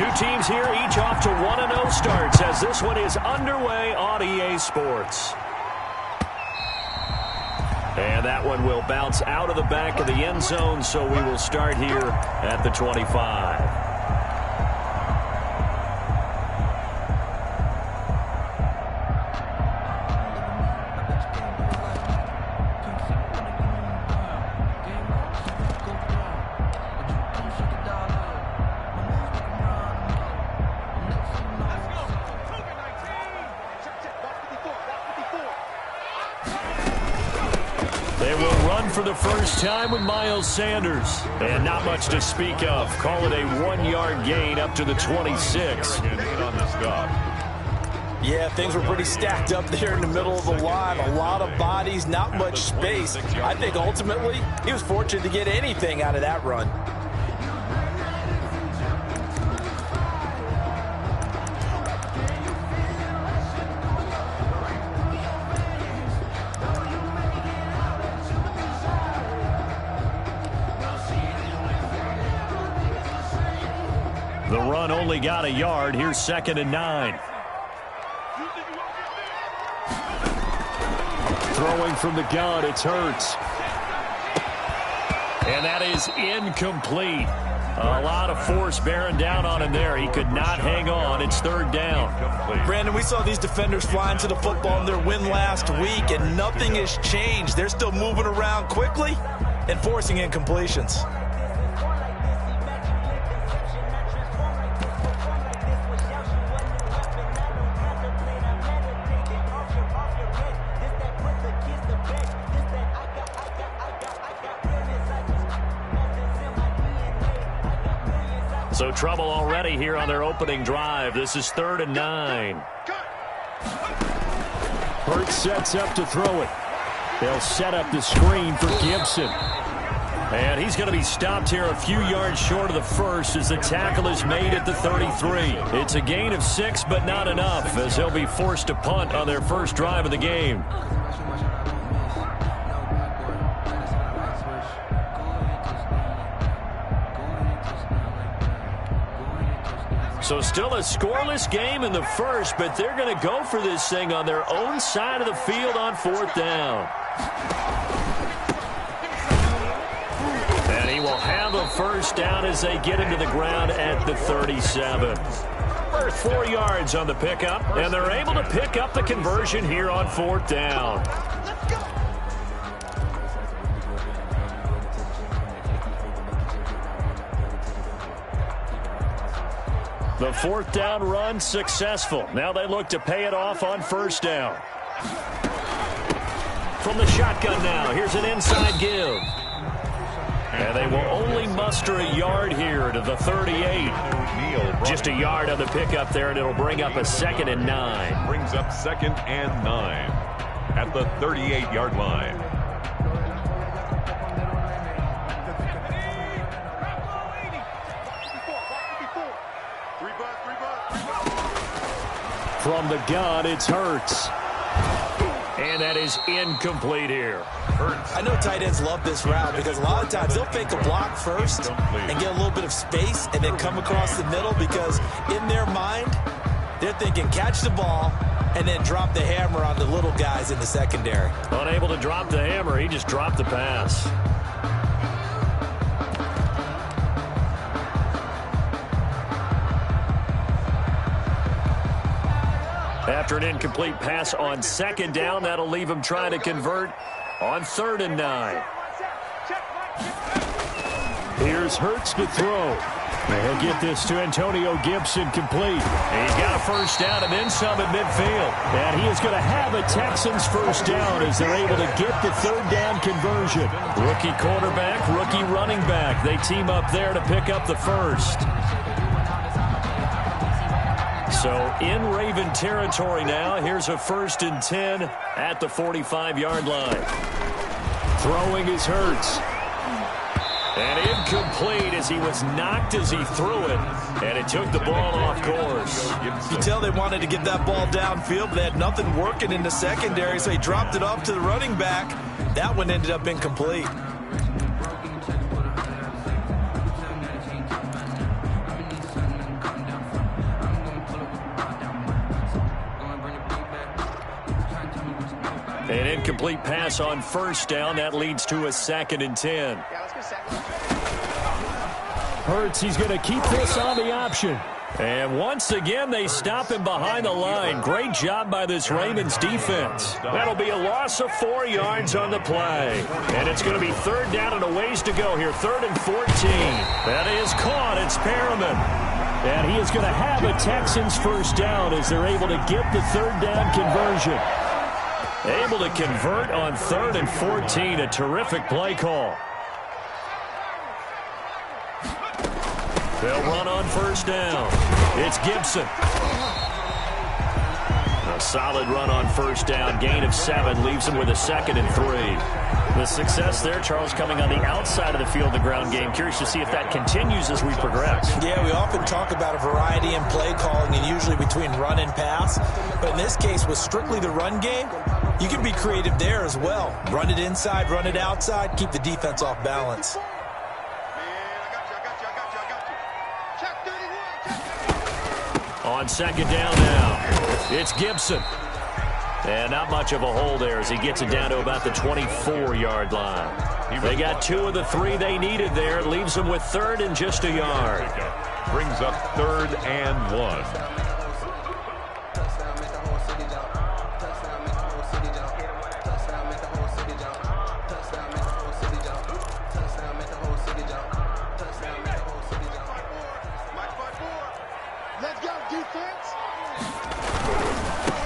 Two teams here, each off to 1-0 starts as this one is underway on EA Sports. And that one will bounce out of the back of the end zone, so we will start here at the 25. For the first time with Miles Sanders. And not much to speak of. Call it a 1-yard gain up to the 26. Yeah, things were pretty stacked up there in the middle of the line. A lot of bodies, not much space. I think ultimately he was fortunate to get anything out of that run. The run only got a yard. Here's 2nd and 9. Throwing from the gun, it's Hurts. And that is incomplete. A lot of force bearing down on him there. He could not hang on. It's 3rd down. Brandon, we saw these defenders flying to the football in their win last week, and nothing has changed. They're still moving around quickly and forcing incompletions. So trouble already here on their opening drive. This is 3rd and 9. Hurts sets up to throw it. They'll set up the screen for Gibson. And he's going to be stopped here a few yards short of the first as the tackle is made at the 33. It's a gain of 6, but not enough as he'll be forced to punt on their first drive of the game. So still a scoreless game in the first, but they're going to go for this thing on their own side of the field on 4th down. And he will have a first down as they get him to the ground at the 37. First 4 yards on the pickup, and they're able to pick up the conversion here on 4th down. The 4th down run successful. Now they look to pay it off on 1st down. From the shotgun now, here's an inside give. And they will only muster a yard here to the 38. Just a yard on the pickup there, and it'll bring up a 2nd and 9. Brings up 2nd and 9 at the 38-yard line. From the gun, it's Hurts. And that is incomplete here. Hurts. I know tight ends love this route because a lot of times they'll fake a block first and get a little bit of space and then come across the middle because in their mind, they're thinking catch the ball and then drop the hammer on the little guys in the secondary. Unable to drop the hammer, he just dropped the pass. After an incomplete pass on 2nd down, that'll leave him trying to convert on 3rd and 9. Here's Hurts to throw. And he'll get this to Antonio Gibson complete. And he's got a first down and then some at midfield. And he is going to have a Texans first down as they're able to get the 3rd down conversion. Rookie quarterback, rookie running back. They team up there to pick up the first. So in Raven territory now. Here's a 1st and 10 at the 45-yard line. Throwing is Hurts. And incomplete as he was knocked as he threw it. And it took the ball off course. You tell they wanted to get that ball downfield, but they had nothing working in the secondary, so he dropped it off to the running back. That one ended up incomplete. An incomplete pass on first down. That leads to a 2nd and 10. Hurts, he's going to keep this on the option. And once again, they stop him behind the line. Great job by this Ravens defense. That'll be a loss of 4 yards on the play. And it's going to be 3rd down and a ways to go here. 3rd and 14. That is caught. It's Perriman. And he is going to have a Texans first down as they're able to get the 3rd down conversion. Able to convert on 3rd and 14. A terrific play call. They'll run on first down. It's Gibson. A solid run on first down. Gain of 7 leaves him with a 2nd and 3. The success there, Charles, coming on the outside of the field, the ground game. Curious to see if that continues as we progress. Yeah, we often talk about a variety in play calling and usually between run and pass. But in this case, with strictly the run game, you can be creative there as well. Run it inside, run it outside, keep the defense off balance. On 2nd down now, it's Gibson. And not much of a hole there as he gets it down to about the 24-yard line. They got 2 of the 3 they needed there. It leaves them with 3rd and just a yard. Brings up 3rd and 1.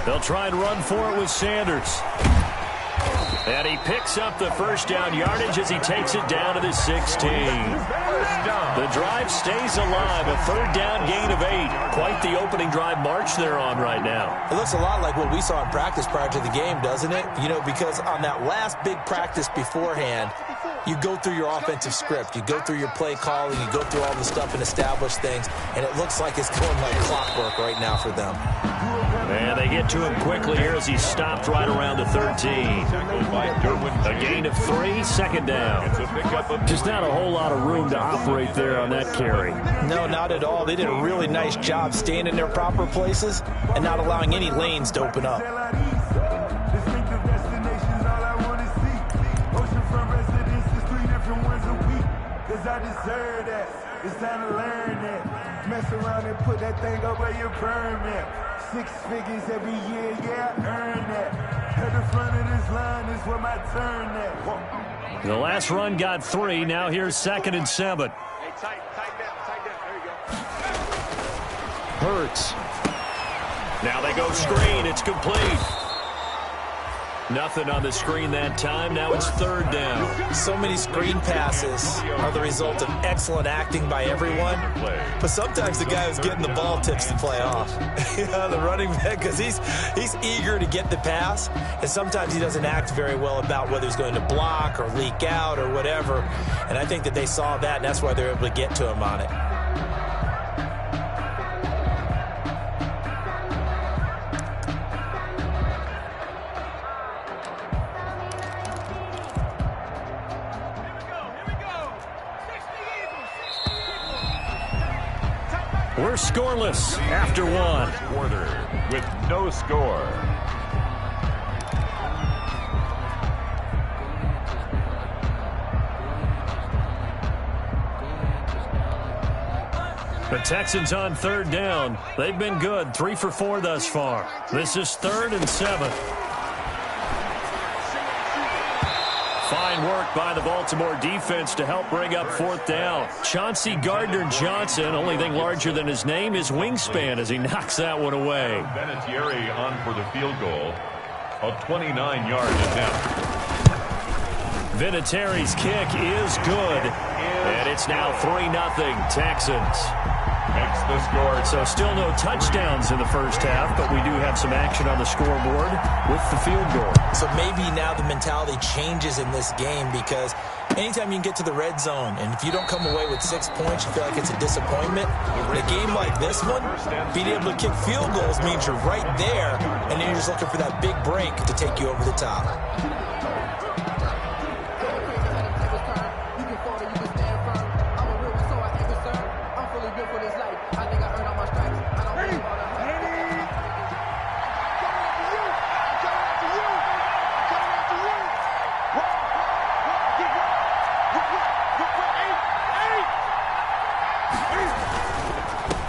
They'll try and run for it with Sanders. And he picks up the first down yardage as he takes it down to the 16. The drive stays alive. A 3rd down gain of 8. Quite the opening drive march they're on right now. It looks a lot like what we saw in practice prior to the game, doesn't it? You know, because on that last big practice beforehand, you go through your offensive script. You go through your play calling. You go through all the stuff and establish things. And it looks like it's going like clockwork right now for them. And they get to him quickly here as he stopped right around the 13. A gain of 3, 2nd down. Just not a whole lot of room to operate there on that carry. No, not at all. They did a really nice job staying in their proper places and not allowing any lanes to open up. I deserve that. It's time to learn that. Mess around and put that thing up where you burn that. 6 figures every year, yeah, I earn that. At the front of this line is where my turn at. The last run got 3. Now here's 2nd and 7. Hey, tight down. There you go. Hurts. Now they go screen. It's complete. Nothing on the screen that time. Now it's 3rd down. So many screen passes are the result of excellent acting by everyone. But sometimes the guy who's getting the ball tips the play off. The running back, because he's eager to get the pass. And sometimes he doesn't act very well about whether he's going to block or leak out or whatever. And I think that they saw that, and that's why they're able to get to him on it. We're scoreless after 1. Quarter with no score. The Texans on 3rd down. They've been good. 3 for 4 thus far. This is 3rd and 7. Fine work by the Baltimore defense to help bring up 4th down. Chauncey Gardner-Johnson, only thing larger than his name is wingspan as he knocks that one away. Vinatieri on for the field goal of 29-yard attempt. Vinatieri's kick is good, and it's now 3-0 Texans. Makes the score. So still no touchdowns in the first half, but we do have some action on the scoreboard with the field goal. So maybe now the mentality changes in this game because anytime you can get to the red zone, and if you don't come away with 6 points, you feel like it's a disappointment. In a game like this one, being able to kick field goals means you're right there, and then you're just looking for that big break to take you over the top.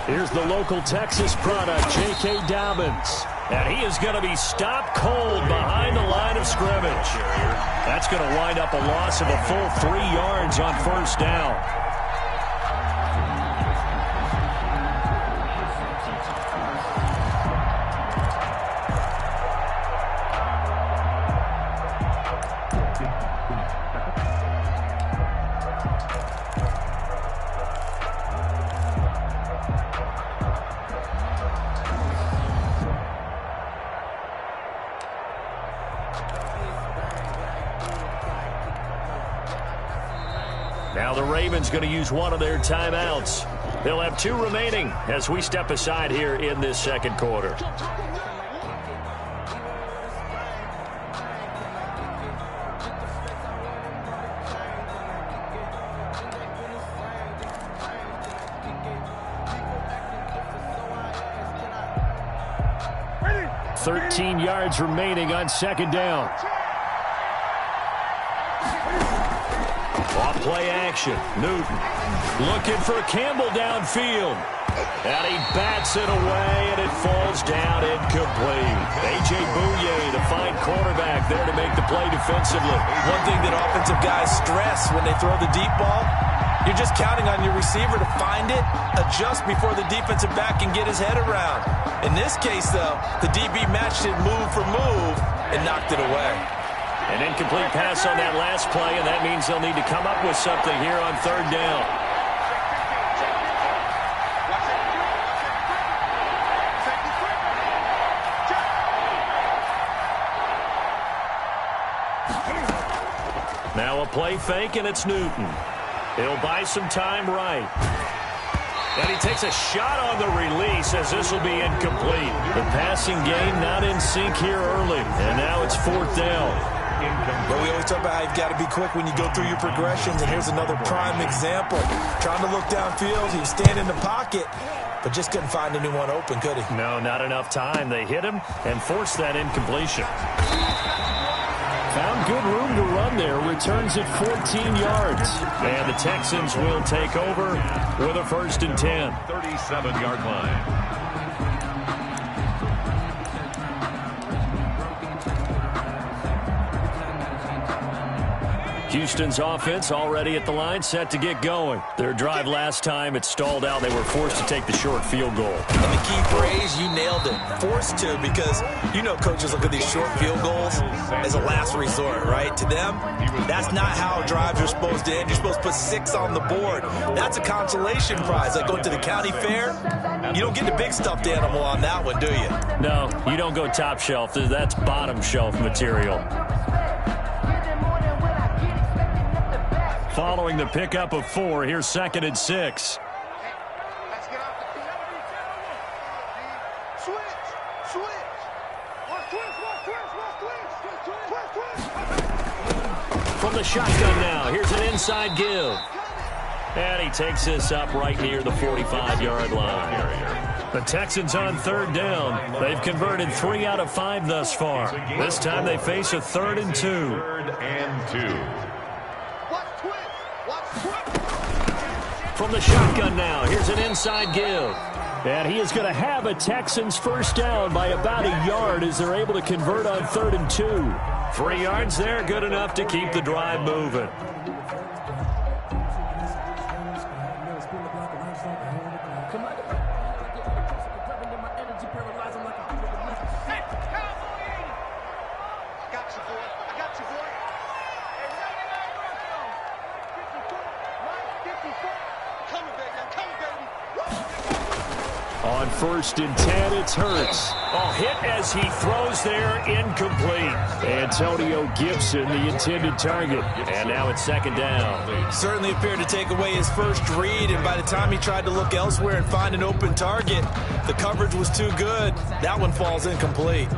Here's the local Texas product, J.K. Dobbins. And he is going to be stopped cold behind the line of scrimmage. That's going to wind up a loss of a full 3 yards on first down. Now the Ravens going to use one of their timeouts. They'll have 2 remaining as we step aside here in this second quarter. Ready. 13 yards remaining on second down. Off play action. Newton looking for Campbell downfield. And he bats it away, and it falls down incomplete. A.J. Bouye, the fine quarterback, there to make the play defensively. One thing that offensive guys stress when they throw the deep ball, you're just counting on your receiver to find it, adjust before the defensive back can get his head around. In this case, though, the DB matched it move for move and knocked it away. An incomplete pass on that last play, and that means they'll need to come up with something here on third down. Now a play fake, and it's Newton. He'll buy some time right. And he takes a shot on the release as this will be incomplete. The passing game not in sync here early, and now it's fourth down. But we always talk about how you've got to be quick when you go through your progressions, and here's another prime example. Trying to look downfield, he was standing in the pocket, but just couldn't find anyone open, could he? No, not enough time. They hit him and forced that incompletion. Found good room to run there. Returns at 14 yards. And the Texans will take over with a 1st and 10. 37-yard line. Houston's offense already at the line, set to get going. Their drive last time, it stalled out. They were forced to take the short field goal. And the key phrase, you nailed it. Forced to, because you know coaches look at these short field goals as a last resort, right? To them, that's not how drives are supposed to end. You're supposed to put 6 on the board. That's a consolation prize. Like going to the county fair, you don't get the big stuffed animal on that one, do you? No, you don't go top shelf. That's bottom shelf material. Following the pickup of 4, here's 2nd and 6. From the shotgun now, here's an inside give. And he takes this up right near the 45-yard line. The Texans on third down. They've converted 3 out of 5 thus far. This time they face a 3rd and 2. 3rd and 2. From the shotgun now, here's an inside give. And he is going to have a Texans first down by about a yard as they're able to convert on 3rd and 2. 3 yards there, good enough to keep the drive moving. On 1st and 10, it's Hurts. Oh, hit as he throws there, incomplete. Antonio Gibson, the intended target. And now it's 2nd down. Certainly appeared to take away his first read, and by the time he tried to look elsewhere and find an open target, the coverage was too good. That one falls incomplete.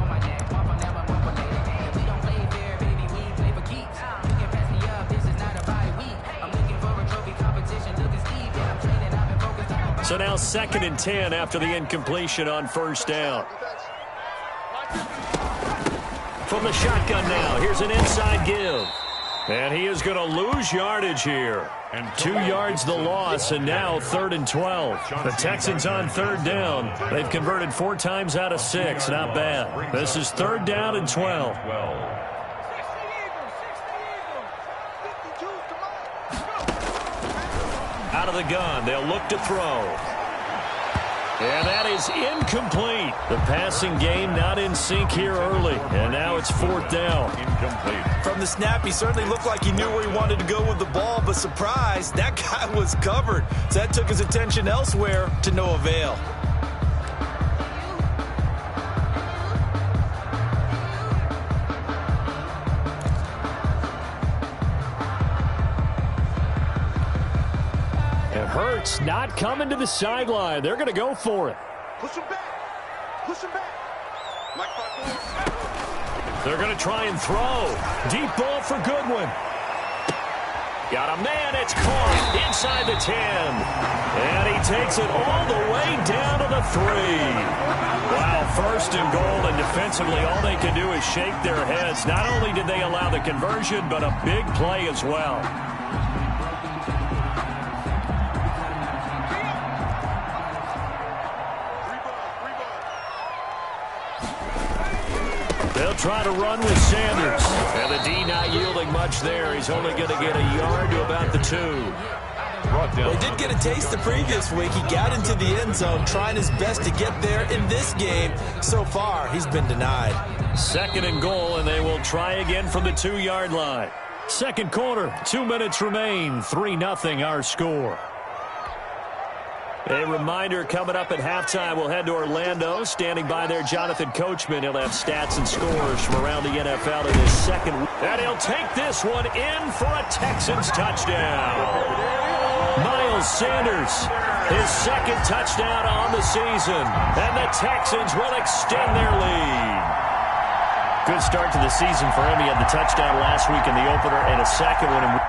So now 2nd and 10 after the incompletion on 1st down. From the shotgun now, here's an inside give. And he is going to lose yardage here. 2 yards the loss, and now 3rd and 12. The Texans on 3rd down. They've converted 4 times out of 6. Not bad. This is 3rd down and 12. Out of the gun, they'll look to throw. And that is incomplete. The passing game not in sync here early. And now it's 4th down. Incomplete. From the snap, he certainly looked like he knew where he wanted to go with the ball, but surprise, that guy was covered. So that took his attention elsewhere to no avail. Hurts not coming to the sideline. They're going to go for it. Push him back. Push him back. They're going to try and throw. Deep ball for Goodwin. Got a man. It's caught inside the 10. And he takes it all the way down to the 3. Wow, 1st and goal, and defensively all they can do is shake their heads. Not only did they allow the conversion, but a big play as well. They'll try to run with Sanders. And the D not yielding much there. He's only going to get a yard to about the 2. Well, he did get a taste the previous week. He got into the end zone, trying his best to get there in this game. So far, he's been denied. 2nd and goal, and they will try again from the 2-yard line. 2nd quarter, 2 minutes remain. 3-0 our score. A reminder coming up at halftime, we'll head to Orlando. Standing by there, Jonathan Coachman. He'll have stats and scores from around the NFL in his 2nd. And he'll take this one in for a Texans touchdown. Miles Sanders, his 2nd touchdown on the season. And the Texans will extend their lead. Good start to the season for him. He had the touchdown last week in the opener and a 2nd one.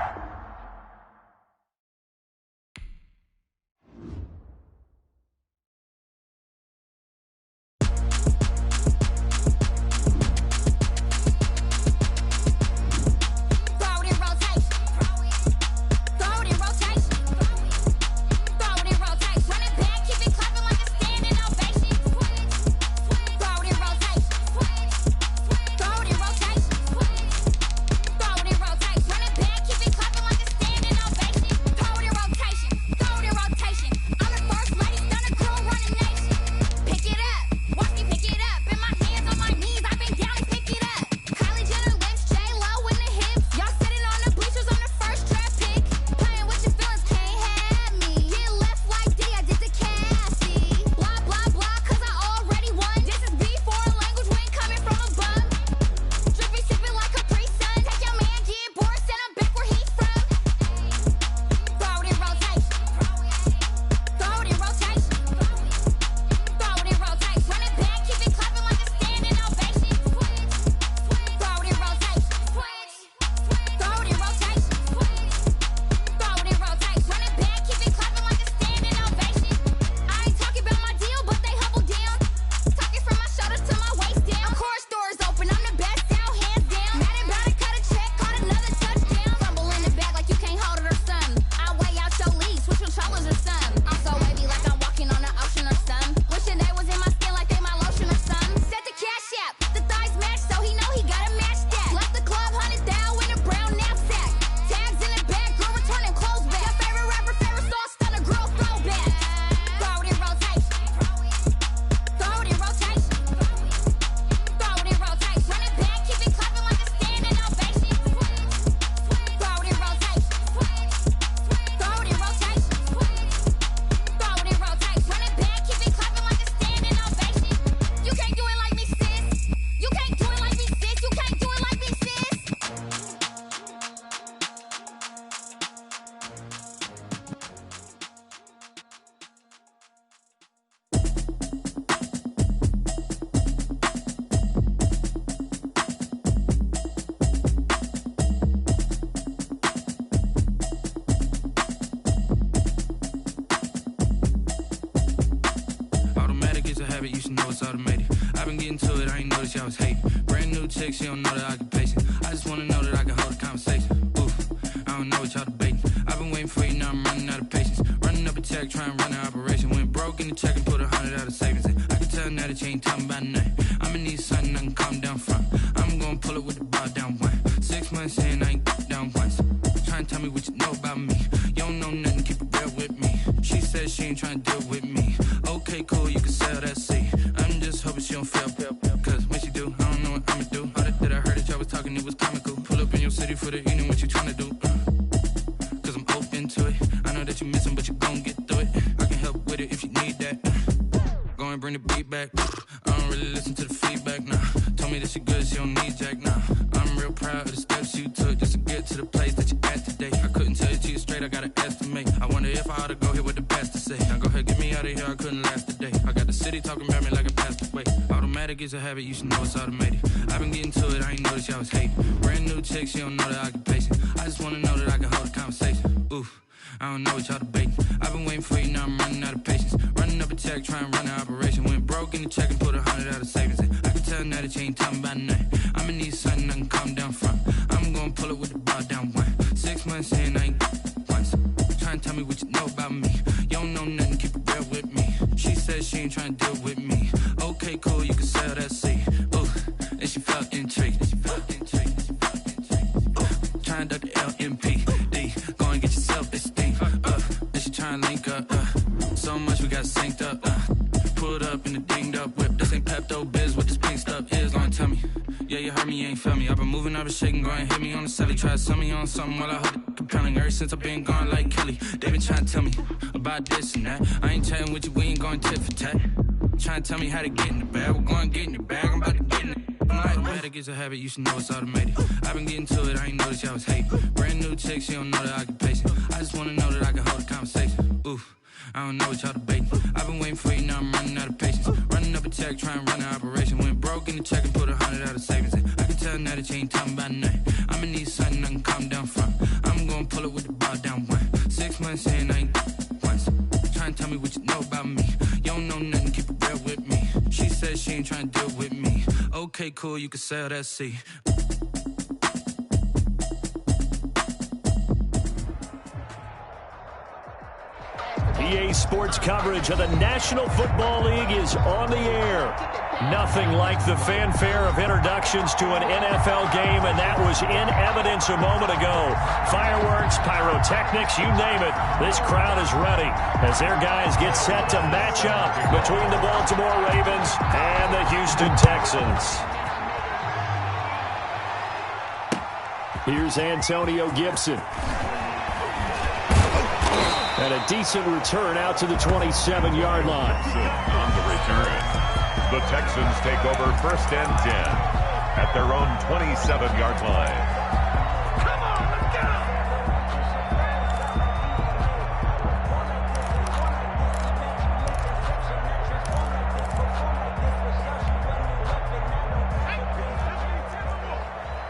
She don't know that I can pace it. I just wanna know that I can hold a conversation. Oof, I don't know what y'all debating. I've been waiting for in the check and put 100 out of savings in. I can tell now that you ain't talking about nothing. I'ma need something I can calm down from. I'm gonna pull it with the bar down one. 6 months in, I ain't down once. Try and tell me what you know about me. You don't know nothing, keep it real with me. She said she ain't trying to deal with me. Okay, cool, you can sell that seat. I'm just hoping she don't fail. Cause when she do, I don't know what I'ma do. All that I heard that y'all was talking, it was comical. Pull up in your city for the evening, what you trying to do? Cause I'm open to it. I know that you missing, but you gon' get through it. I can help with it if you need that. Go and bring the beat back. I don't really listen to the feedback, nah. Told me that she good, she don't need jack, nah. I'm real proud of the steps you took just to get to the place that you're at today. I couldn't tell it to you straight, I gotta estimate. I wonder if I ought to go here with the best to say. Now go ahead, get me out of here, I couldn't last today. I got the city talking about me like I passed away. Automatic is a habit, you should know it's automated. I've been getting to it, I ain't noticed y'all was hating. Brand new chick, she don't know the occupation. I just wanna know that I can hold a conversation. Oof, I don't know what y'all debating. I've been waiting for you, now I'm running out of patience. Running up a check, trying to run an operation. Went broke in the check and put 100 out of savings in. I can tell now that you ain't talking about nothing. I'ma need something I can calm down from. I'm gonna pull it with the bar down one. 6 months in, I ain't once. Try and tell me what you know about me. You don't know nothing, keep it real with me. She said she ain't trying to deal with me. Okay, cool, you can sell that seat. Ooh, and she felt intrigued. Trying to duck the LMPD. Go and get your self-esteem. And she trying to link up. So much we got synced up. Pulled up in the dinged up whip. This ain't Pepto-Biz, what this pink stuff is. Gonna tell me. Yeah, you heard me, you ain't felt me. I've been moving, I've been shaking, go and hit me on the celly. Try to sell me on something while I hold it compelling. Ever since I've been gone like Kelly, they been trying to tell me about this and that. I ain't chatting with you, we ain't going tit for tat. Trying to tell me how to get in the bag. We're going to get in the bag, I'm about to get in it. I'm like, automatic is a habit, you should know it's automated. I've been getting to it, I ain't noticed y'all was hating. Brand new chick, she don't know the occupation. I just wanna know that I can hold a conversation. Oof, I don't know what y'all debating. I've been waiting for you, now I'm running out of patience. Running up a check, trying to run an operation. Went broke in the check and put 100 out of savings in. I can tell now that you ain't talking about nothing. I'ma need something I can calm down from. I'm gonna pull it with the bar down one. 6 months in, I ain't once. Trying to tell me what you know about me. You don't know nothing, keep it real with me. She said she ain't trying to deal with me. Okay, cool, you can sell that seat. EA Sports coverage of the National Football League is on the air. Nothing like the fanfare of introductions to an NFL game, and that was in evidence a moment ago. Fireworks, pyrotechnics, you name it. This crowd is ready as their guys get set to match up between the Baltimore Ravens and the Houston Texans. Here's Antonio Gibson. And a decent return out to the 27-yard line. On the return, the Texans take over 1st and 10 at their own 27-yard line. Come on, let's get him.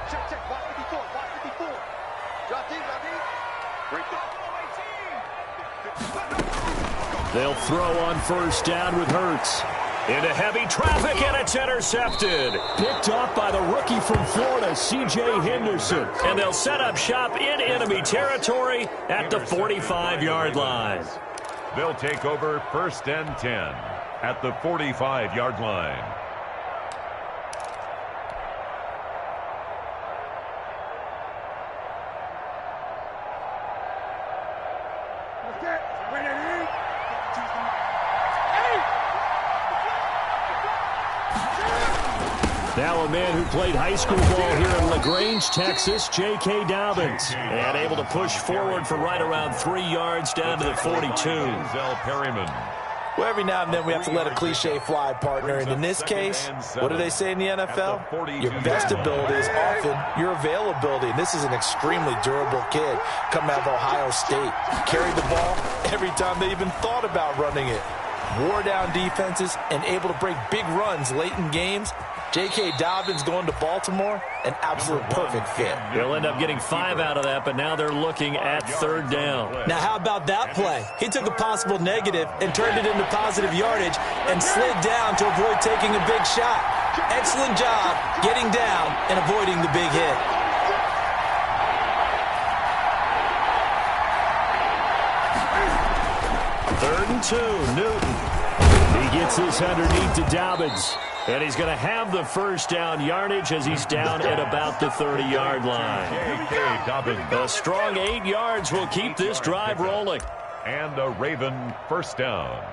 Check, watch 54. Drop deep. Break it. They'll throw on 1st down with Hurts. Into heavy traffic, and it's intercepted. Picked up by the rookie from Florida, C.J. Henderson. And they'll set up shop in enemy territory at the 45-yard line. They'll take over 1st and 10 at the 45-yard line. Now a man who played high school ball here in LaGrange, Texas, J.K. Dobbins. And able to push forward for right around 3 yards down to the 42. Perryman. Well, every now and then we have to let a cliche fly, partner. And in this case, what do they say in the NFL? Your best ability is often your availability. And this is an extremely durable kid coming out of Ohio State. Carried the ball every time they even thought about running it. Wore down defenses and able to break big runs late in games. J.K. Dobbins going to Baltimore, an absolute perfect fit. They'll end up getting 5 out of that, but now they're looking at 3rd down. Now, how about that play? He took a possible negative and turned it into positive yardage and slid down to avoid taking a big shot. Excellent job getting down and avoiding the big hit. Third and 2, Newton. this underneath to Dobbins. And he's going to have the first down yardage as he's down at about the 30-yard line. A strong 8 yards will keep this drive rolling. And a Raven first down.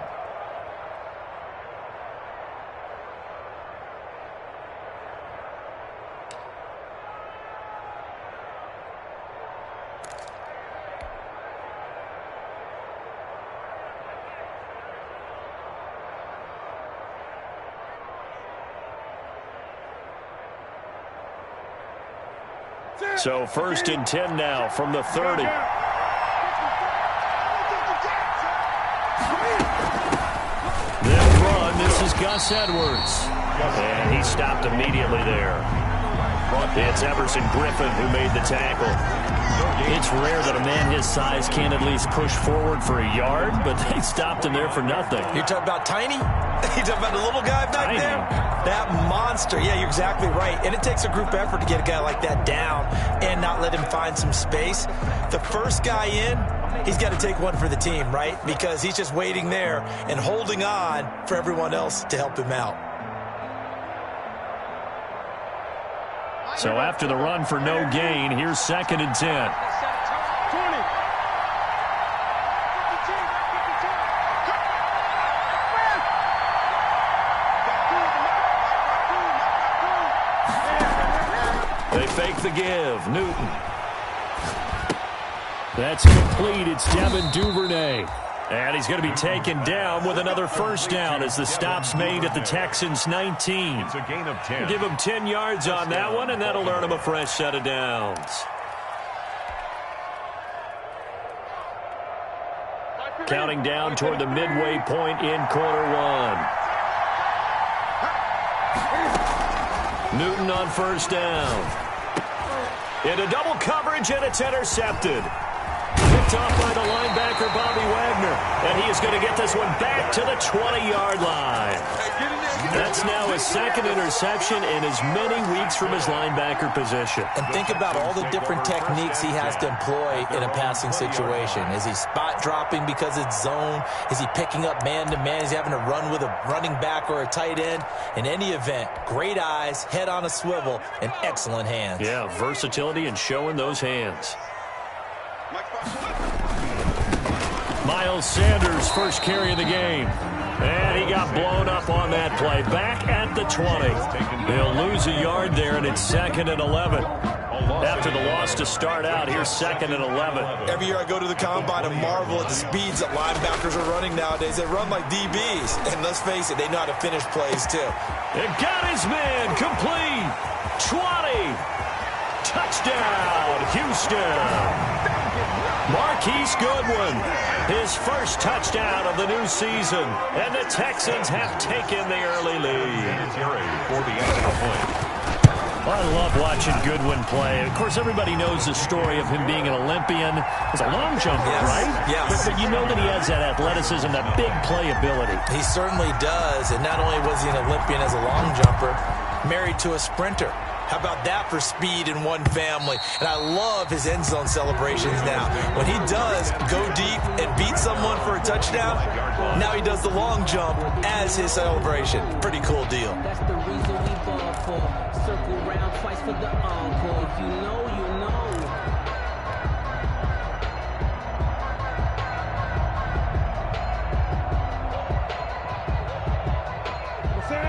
So 1st and 10 now from the 30. They'll run. This is Gus Edwards. And he stopped immediately there. It's Everson Griffin who made the tackle. It's rare that a man his size can't at least push forward for a yard, but they stopped him there for nothing. You're talking about tiny? You're talking about the little guy back there? That monster. Yeah, you're exactly right. And it takes a group effort to get a guy like that down and not let him find some space. The first guy in, he's got to take one for the team, right? Because he's just waiting there and holding on for everyone else to help him out. So after the run for no gain, here's 2nd and 10. They fake the give. Newton. That's complete. It's Devin Duvernay. And he's going to be taken down with another first down as the stop's made at the Texans' 19. It's a gain of 10. Give him 10 yards on that one, and that'll earn him a fresh set of downs. Counting down toward the midway point in quarter one. Newton on first down. Into double coverage, and it's intercepted. Picked off by the linebacker, Bobby Wagner. And he is going to get this one back to the 20-yard line. That's now his 2nd interception in as many weeks from his linebacker position. And think about all the different techniques he has to employ in a passing situation. Is he spot dropping because it's zone? Is he picking up man-to-man? Is he having to run with a running back or a tight end? In any event, great eyes, head on a swivel, and excellent hands. Yeah, versatility and showing those hands. Miles Sanders, first carry of the game. And he got blown up on that play. Back at the 20. They'll lose a yard there, and it's 2nd and 11. After the loss to start out, here's 2nd and 11. Every year I go to the combine and marvel at the speeds that linebackers are running nowadays. They run like DBs. And let's face it, they know how to finish plays, too. It got his man. Complete. 20. Touchdown, Houston. Marquise Goodwin, his first touchdown of the new season, and the Texans have taken the early lead. For the extra point. Well, I love watching Goodwin play. Of course, everybody knows the story of him being an Olympian. He's a long jumper, right? Yes. But you know that he has that athleticism, that big playability. He certainly does, and not only was he an Olympian as a long jumper, married to a sprinter. How about that for speed in one family? And I love his end zone celebrations now. When he does go deep and beat someone for a touchdown, now he does the long jump as his celebration. Pretty cool deal. That's the reason we ball for. Circle round twice for the encore. If you know, you know.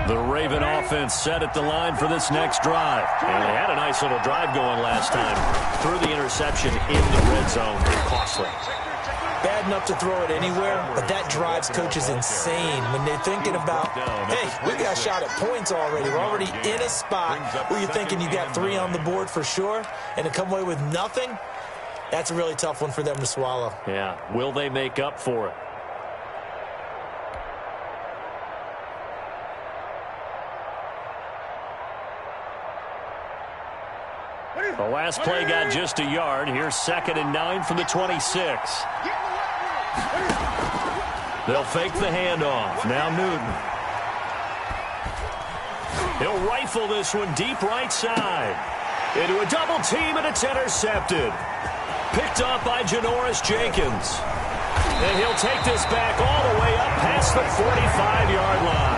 The Raven offense set at the line for this next drive. And they had a nice little drive going last time. Threw the interception in the red zone. Costly. Bad enough to throw it anywhere, but that drives coaches insane when they're thinking about, hey, we got a shot at points already. We're already in a spot where you're thinking you got 3 on the board for sure, and to come away with nothing, that's a really tough one for them to swallow. Yeah. Will they make up for it? The last play got just a yard. Here's 2nd and 9 from the 26. They'll fake the handoff. Now Newton. He'll rifle this one deep right side. Into a double team, and it's intercepted. Picked up by Janoris Jenkins. And he'll take this back all the way up past the 45-yard line.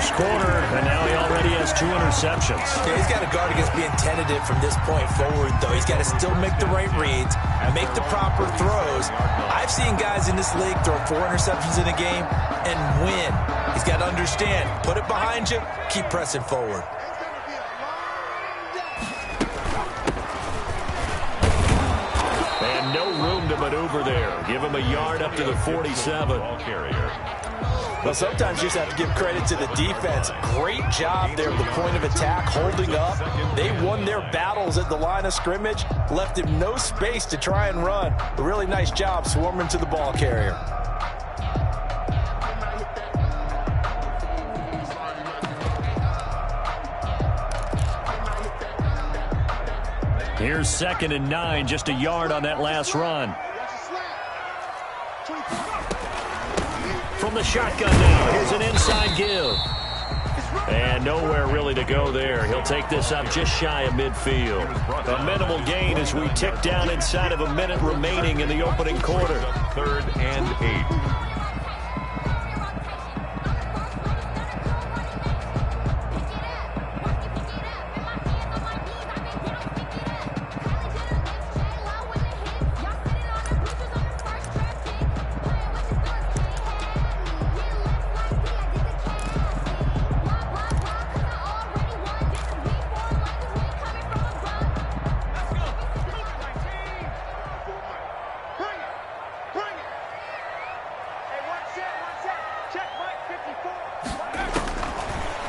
first quarter, and now he already has 2 interceptions. Yeah, he's got to guard against being tentative from this point forward, though. He's got to still make the right reads, make the proper throws. I've seen guys in this league throw 4 interceptions in a game and win. He's got to understand, put it behind you, keep pressing forward. And no room to maneuver there. Give him a yard up to the 47. Well, sometimes you just have to give credit to the defense. Great job there at the point of attack, holding up. They won their battles at the line of scrimmage, left him no space to try and run. A really nice job swarming to the ball carrier. Here's 2nd and 9, just a yard on that last run. From the shotgun now, here's an inside give. And nowhere really to go there. He'll take this up just shy of midfield. A minimal gain as we tick down inside of a minute remaining in the opening quarter. 3rd and 8.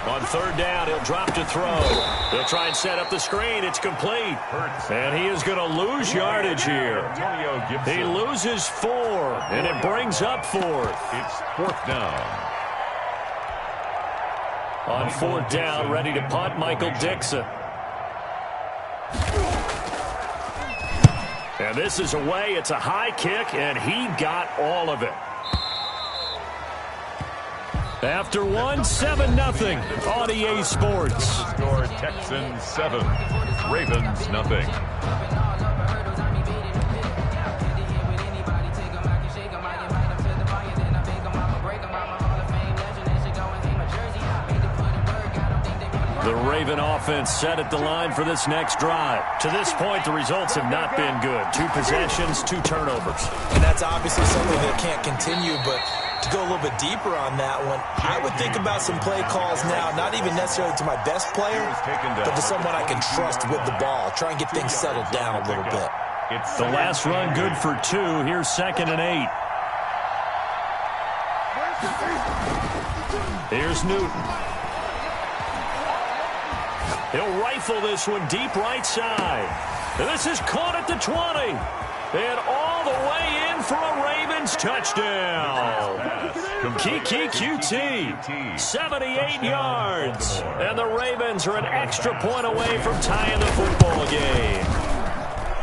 On 3rd down, he'll drop to throw. He'll try and set up the screen. It's complete. And he is going to lose yardage here. He loses 4, and it brings up 4th. It's 4th down. On 4th down, ready to punt, Michael Dixon. And this is away. It's a high kick, and he got all of it. After 1, 7-0 on EA Sports. Score Texans 7, Ravens nothing. The Raven offense set at the line for this next drive. To this point, the results have not been good. 2 possessions, 2 turnovers. And that's obviously something that can't continue, but to go a little bit deeper on that one, I would think about some play calls now, not even necessarily to my best player, but to someone I can trust with the ball. Try and get things settled down a little bit. The last run good for 2. Here's 2nd and 8. Here's Newton. He'll rifle this one deep right side. And this is caught at the 20. And all the way in for a Ravens touchdown. Kiki QT, 78 yards. And the Ravens are an extra point away from tying the football game.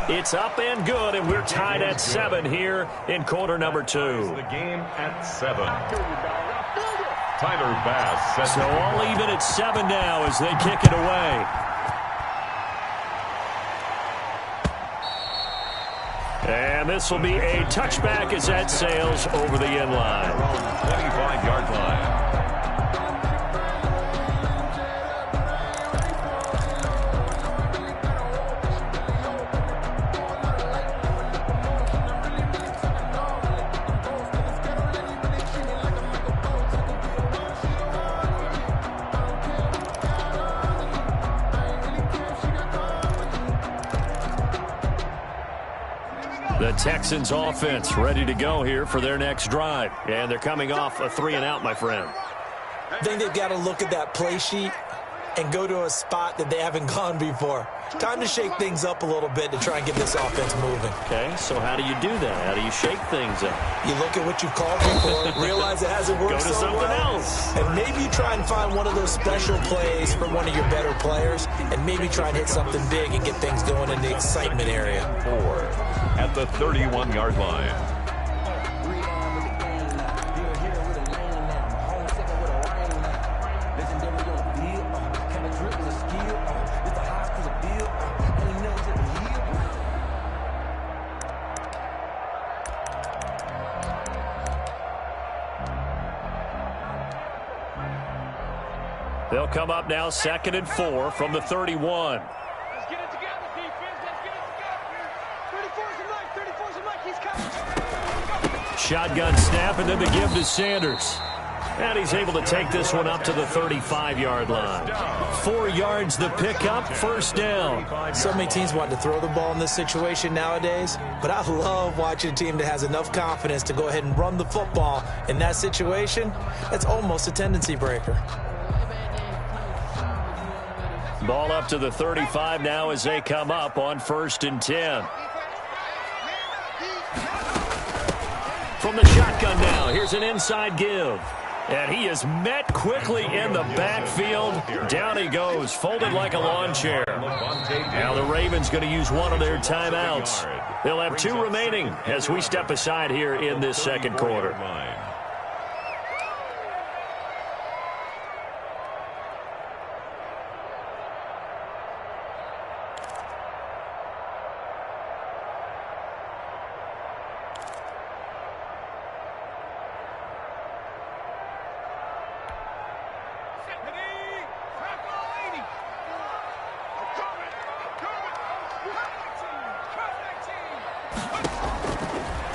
It's up and good, and we're tied at 7 here in quarter number 2. The game at 7. Tyler Bass sets so all even at 7 now as they kick it away. And this will be a touchback as that sails over the end line. 25-yard line. The Texans offense ready to go here for their next drive. And they're coming off a 3-and-out, my friend. I think they've got to look at that play sheet and go to a spot that they haven't gone before. Time to shake things up a little bit to try and get this offense moving. Okay, so how do you do that? How do you shake things up? You look at what you've called before, realize it hasn't worked so well. Go to something else. And maybe try and find one of those special plays from one of your better players, and maybe try and hit something big and get things going in the excitement area. 4 at the 31-yard line. They'll come up now 2nd and 4 from the 31. Let's get it together, defense. Let's get it together. 34's a Mike. 34's a Mike. He's coming. Shotgun snap, and then the give to Sanders. And he's able to take this one up to the 35-yard line. 4 yards the pickup, first down. So many teams want to throw the ball in this situation nowadays, but I love watching a team that has enough confidence to go ahead and run the football in that situation. That's almost a tendency breaker. Ball up to the 35 now as they come up on 1st and 10. From the shotgun now, here's an inside give. And he is met quickly in the backfield. Down he goes, folded like a lawn chair. Now the Ravens going to use one of their timeouts. They'll have 2 remaining as we step aside here in this second quarter.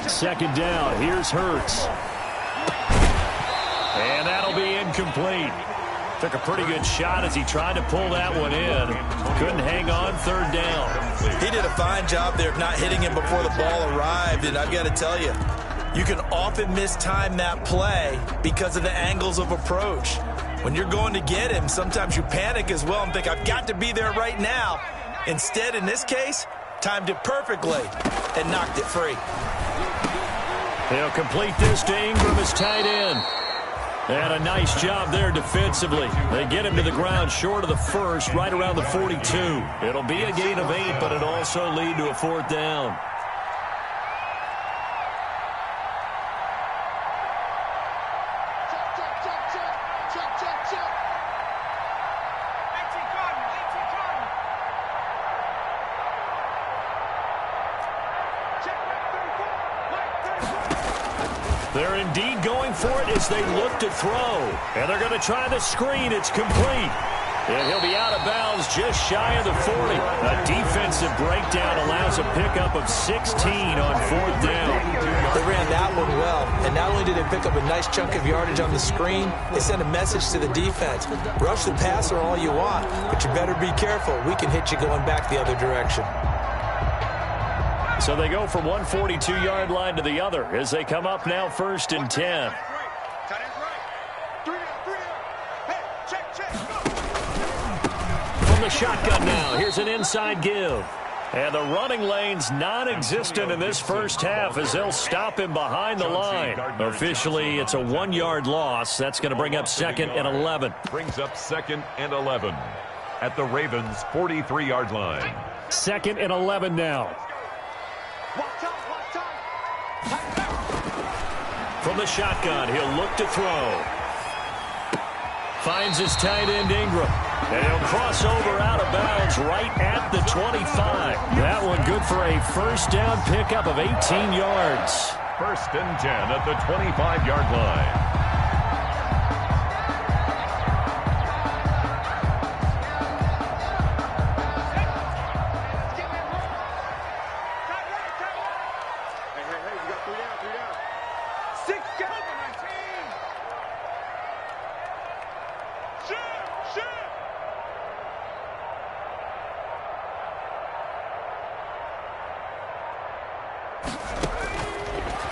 Second down, here's Hurts. And that'll be incomplete. Took a pretty good shot as he tried to pull that one in. Couldn't hang on, 3rd down. He did a fine job there of not hitting him before the ball arrived, and I've got to tell you, you can often mistime that play because of the angles of approach. When you're going to get him, sometimes you panic as well and think, I've got to be there right now. Instead, in this case, timed it perfectly and knocked it free. They'll complete this to Ingram as tight end. And a nice job there defensively. They get him to the ground short of the first, right around the 42. It'll be a gain of 8, but it'll also lead to a 4th down. They're indeed going for it as they look to throw. And they're going to try the screen. It's complete. And he'll be out of bounds just shy of the 40. A defensive breakdown allows a pickup of 16 on 4th down. They ran that one well. And not only did they pick up a nice chunk of yardage on the screen, they sent a message to the defense. Rush the passer all you want, but you better be careful. We can hit you going back the other direction. So they go from one 42-yard line to the other as they come up now 1st and 10. From the shotgun now, here's an inside give. And the running lane's non-existent in this first half as they'll stop him behind the line. Officially, it's a 1-yard loss. That's going to bring up 2nd and 11. Brings up 2nd and 11 at the Ravens' 43-yard line. 2nd and 11 now. From the shotgun, he'll look to throw. Finds his tight end Ingram. And he'll cross over out of bounds right at the 25. That one good for a first down pickup of 18 yards. 1st and 10 at the 25-yard line.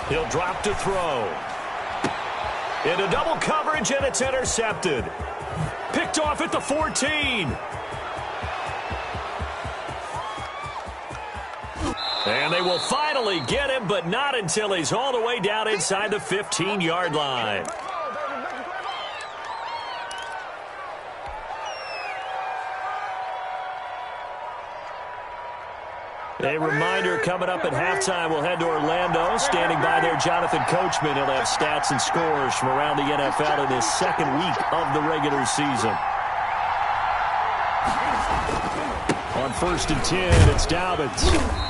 He'll drop to throw. Into double coverage, and it's intercepted. Picked off at the 14. And they will finally get him, but not until he's all the way down inside the 15-yard line. A reminder, coming up at halftime, we'll head to Orlando. Standing by there, Jonathan Coachman. He'll have stats and scores from around the NFL in his 2nd week of the regular season. On 1st and 10, it's Dobbins.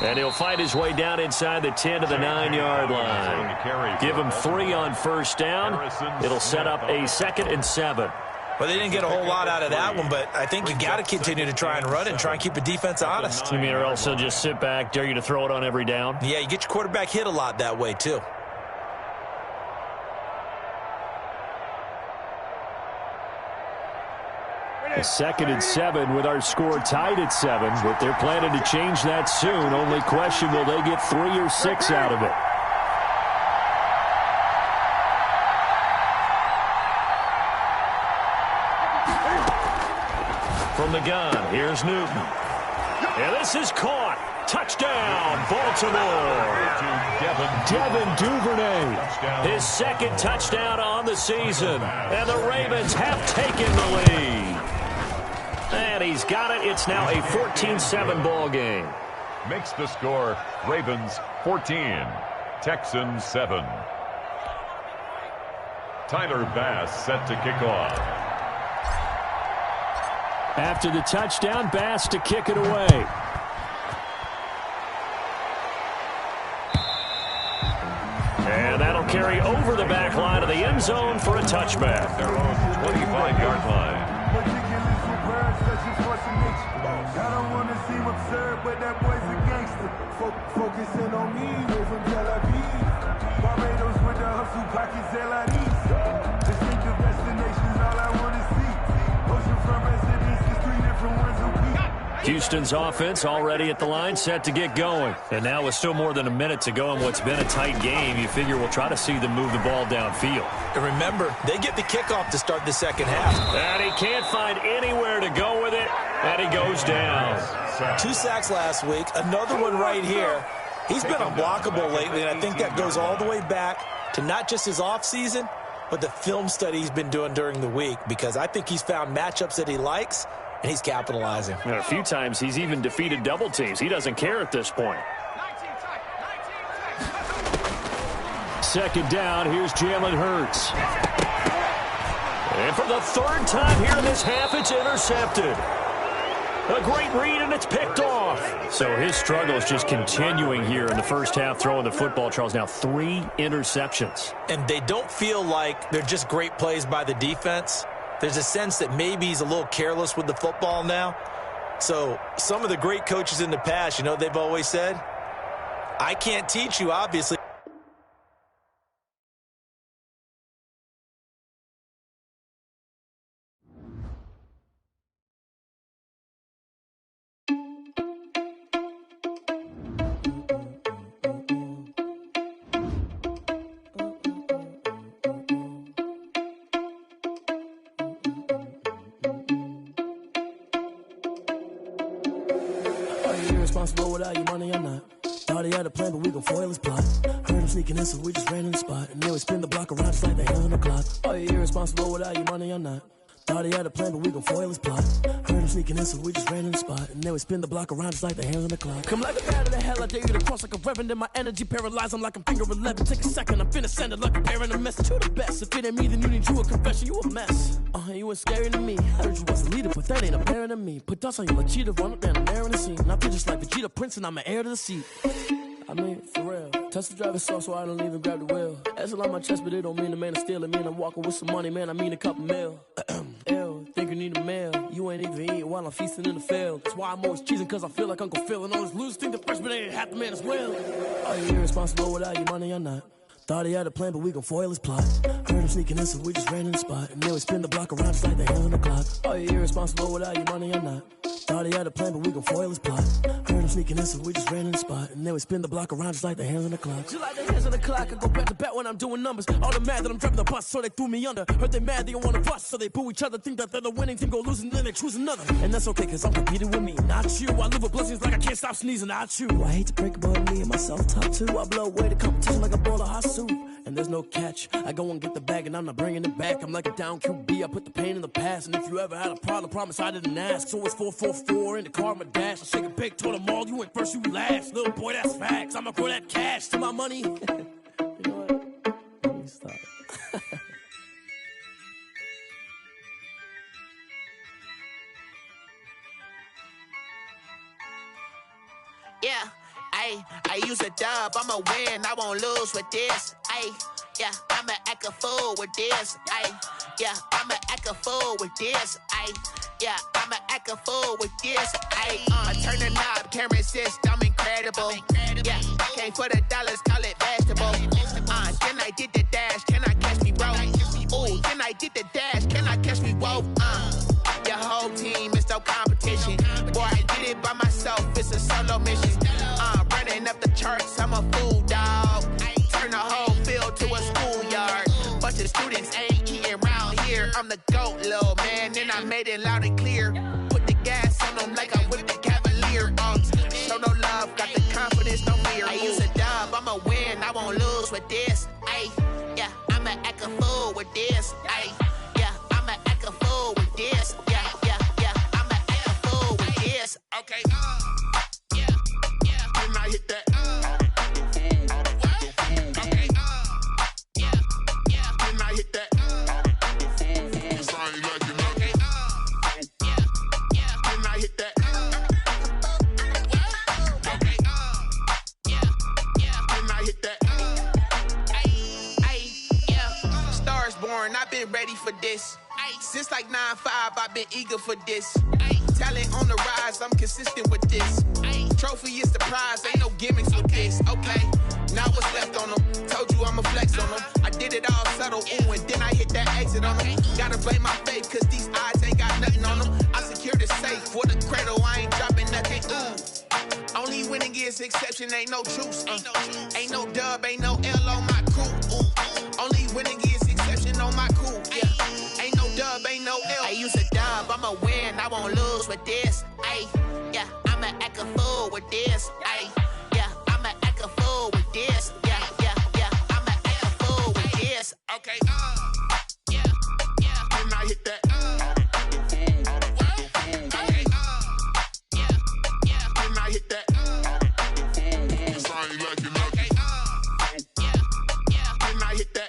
And he'll fight his way down inside the 10 to the 9-yard line. Give him 3 on 1st down. It'll set up a 2nd and 7. Well, they didn't get a whole lot out of that one, but I think you got to continue to try and run and try and keep the defense honest. You mean, or else they'll just sit back, dare you to throw it on every down? Yeah, you get your quarterback hit a lot that way, too. A 2nd and 7 with our score tied at 7, but they're planning to change that soon. Only question, will they get 3 or 6 out of it? From the gun, here's Newton. And this is caught. Touchdown, Baltimore. Devin Duvernay, his 2nd touchdown on the season. And the Ravens have taken the lead. And he's got it. It's now a 14-7 ball game. Makes the score Ravens 14, Texans 7. Tyler Bass set to kick off. After the touchdown, Bass to kick it away. And that'll carry over the back line of the end zone for a touchback. Their own 25-yard line. I don't want to seem absurd, but that boy's a gangster. Focusing on me, way from Tel Aviv. Barbados with the hustle, pockets LIDs. Distinctive destinations, all I want to see. Oceanfront residences, 3 different ones a week. Houston's offense already at the line, set to get going. And now with still more than a minute to go in what's been a tight game, you figure we'll try to see them move the ball downfield. And remember, they get the kickoff to start the second half. And he can't find anywhere to go with it, and he goes down. 2 sacks last week, another one right here. He's been unblockable lately, and I think that goes all the way back to not just his offseason, but the film study he's been doing during the week, because I think he's found matchups that he likes, and he's capitalizing. And a few times he's even defeated double teams. He doesn't care at this point. 2nd down, here's Jalen Hurts. And for the 3rd time here in this half, it's intercepted. A great read, and it's picked off. So his struggle is just continuing here in the first half, throwing the football. Charles, now 3 interceptions. And they don't feel like they're just great plays by the defense. There's a sense that maybe he's a little careless with the football now. So some of the great coaches in the past, you know, they've always said, I can't teach you, obviously. Irresponsible without your money or not. Thought he had a plan, but we gon' foil his plot. Heard him sneaking in, so we just ran in the spot. And then we spin the block around just like the hand on the clock. Are you irresponsible without your money or not? Thought he had a plan, but we gon' foil his plot. Heard him sneaking in, so we just ran in the spot. And then we spin the block around just like the hands on the clock. Come like a bat of the hell, I dare you to cross like a reverend. And my energy paralyzed, I'm like I'm finger 11. Take a second, I'm finna send it like a parent a message to the best. If it ain't me, then you need you a confession, you a mess. You ain't scary to me. I heard you was a leader, but that ain't apparent to me. Put dust on you like cheetah, run up down the air in the scene. And I feel just like Vegeta Prince, and I'm an heir to the seat. I mean, for real. Touch the driver's soft, so I don't even grab the wheel. S on my chest, but it don't mean the man is stealing. Mean I'm walking with some money, man, I mean a couple mil. Ew, think you need a meal. You ain't even eating while I'm feasting in the field. That's why I'm always cheesing, cause I feel like Uncle Phil. And all this losers think the freshman ain't half the man as well. Are you irresponsible without your money or not? Thought he had a plan, but we gon' foil his plot. Heard him sneaking in, so we just ran in the spot. And then we spin the block around just like the hands on the clock. Are you irresponsible without your money or not? Thought he had a plan, but we gon' foil his plot. Heard him sneaking in, so we just ran in the spot. And then we spin the block around just like the hands on the clock. Just like the hands on the clock, I go back to back when I'm doing numbers. All the mad that I'm driving the bus, so they threw me under. Heard they mad, they don't wanna bust, so they boo each other. Think that they're the winning team, go losing, then they choose another. And that's okay, cause I'm competing with me, not you. I live with blessings like I can't stop sneezing, not you. I hate to break it, but me and myself top two. I blow away the competition like a bowl of hot soup. And there's no catch. I go and get the bag, and I'm not bringing it back. I'm like a down QB. I put the pain in the past. And if you ever had a problem, promise I didn't ask. So it's 4-4-4 in the car, my dash. I shake a big, told them all, you went first, you last. Little boy, that's facts. I'ma grow that cash to my money. You know what? Let me stop. Yeah, I use a dub, I'ma win, I won't lose with this. Yeah, I'ma act a fool with this. Yeah, I'ma act a fool with this. Yeah, I'ma act a fool with this. I turn the knob, camera assist, I'm incredible. Yeah, came for the dollars, call it vegetable. Then I did the dash, can I catch me, bro? Ooh, then I did the dash, can I catch me, whoa? Your whole team is no competition. Boy, I did it by myself, it's a solo mission. Running up the charts, I'm a fool, dog. Turn the whole field to a schoolyard. Bunch of students ain't eating round here. I'm the GOAT, little man, and I made it loud and clear. Put the gas on them like I'm with the Cavalier. Show no love, got the confidence, no fear. I use a dub, I'ma win, I won't lose with this. Yeah, I'ma act a fool with this. Yeah, I'ma act a fool with this. Yeah, I'ma act a fool with this. Okay, yeah, then I hit that. Okay, yeah, then I hit that. I've been ready for this. Since like 9-5, I've been eager for this. Talent on the rise, I'm consistent with this. Trophy is the prize, ain't no gimmicks with this. Okay, now what's left on them? Told you I'ma flex on them. I did it all subtle, ooh, and then I hit that exit on them. Gotta blame my faith, cause these odds ain't got nothing on them. I secured the safe for the cradle, I ain't dropping nothing, ooh. Only winning is exception, ain't no truce. Ain't no dub, ain't no L on my crew. Only winning is exception on my crew. Yeah, ain't no dub, ain't no L. I use a dub, I'ma win, I won't lose with this. Yeah, I'ma act a fool with this. Yeah, I'ma act a fool with this. Yeah, I'ma act a fool with this. Okay, yeah, then I hit that. Okay, yeah, then I hit that. I ain't like it. Okay, yeah, then I hit that.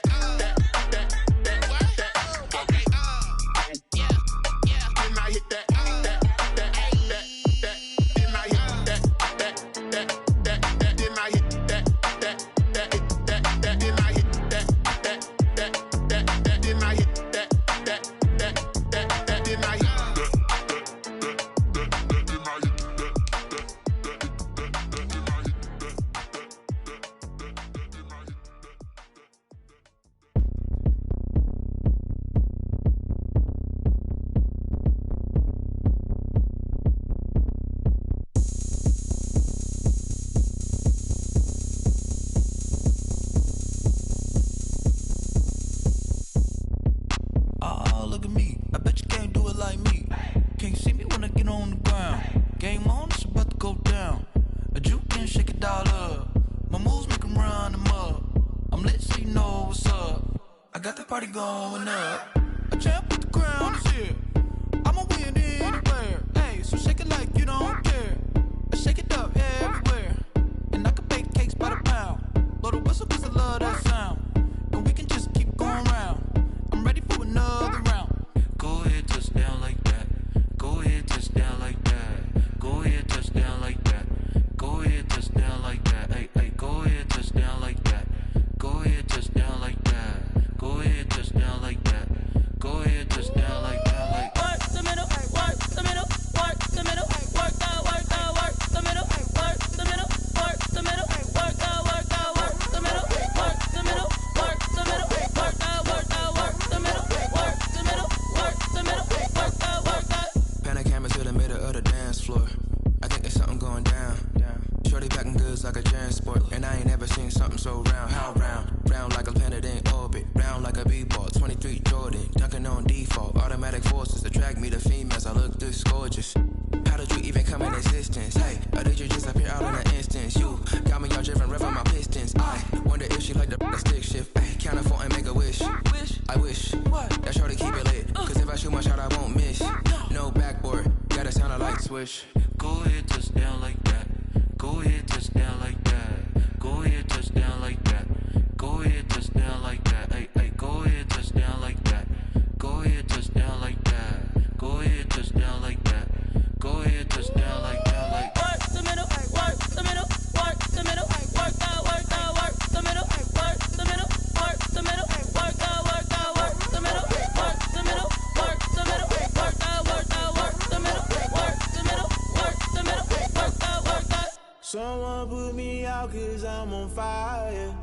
out cause I'm on fire.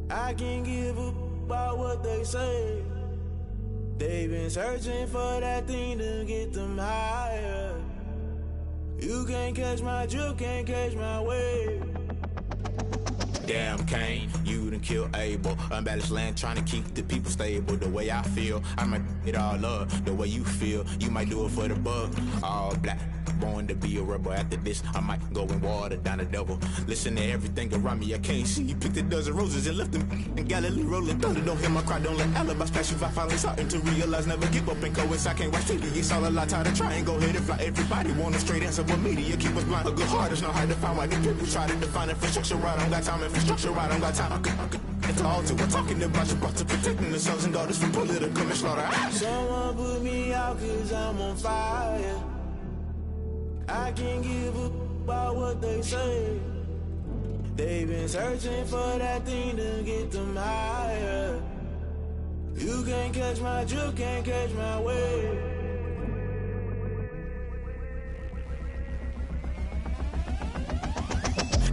I can't give up about what they say. They've been searching for that thing to get them higher. You can't catch my drift, can't catch my wave. Damn, Kane, you done killed Abel. Unbalanced land, trying to keep the people stable. The way I feel, I might it all up. The way you feel, you might do it for the bug. All black, born to be a rebel. After this, I might go and water down the devil. Listen to everything around me, I can't see. Picked a dozen roses and left them in Galilee rolling thunder. Don't hear my cry, don't let alibis pass you. I finally starting to realize, never give up and coincide. Can't watch TV, it's all a lot. Tired of trying, go ahead and fly. Everybody want a straight answer, but media keep us blind. A good heart is not hard to find. Why do people try to define infrastructure right? I don't got time, infrastructure right, I don't got time. I could it's all to we're talking about your to protecting the sons and daughters from political manslaughter. Someone put me out cause I'm on fire. I can't give up about what they say. They've been searching for that thing to get them higher. You can't catch my drift, can't catch my wave.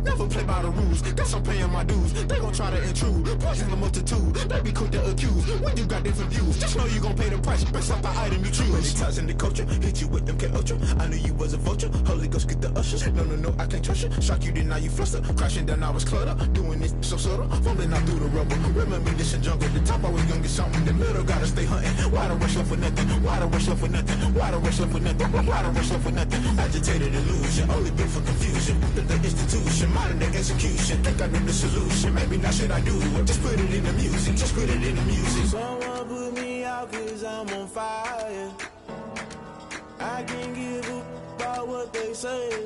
Never play by the rules, guess I'm paying my dues. They gon' try to intrude, poison the multitude. They be quick to accuse, when you got different views. Just know you gon' pay the price, based off the item you choose. Many times in the culture, hit you with MK Ultra. I knew you was a vulture, Holy Ghost get the ushers. No, I can't trust you. Shock you, then now you fluster. Crashing down, I was cluttered. Doing this so subtle, fumbling out through the rubble. Remember this in jungle, the top I was gonna get something. In the middle, gotta stay hunting. Why the rush left for nothing? Why the rush left for nothing? Why the rush left for nothing? Why the rush left for nothing? Agitated illusion, only built for confusion. The institution, modern day execution. Think I know the solution. Maybe not should I do it? Just put it in the music. Just put it in the music. Someone put me out cause I'm on fire. I can't give up about what they say.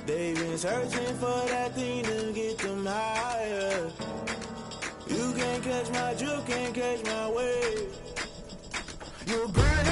They've been searching for that thing to get them higher. You can't catch my drift, can't catch my wave. You're burning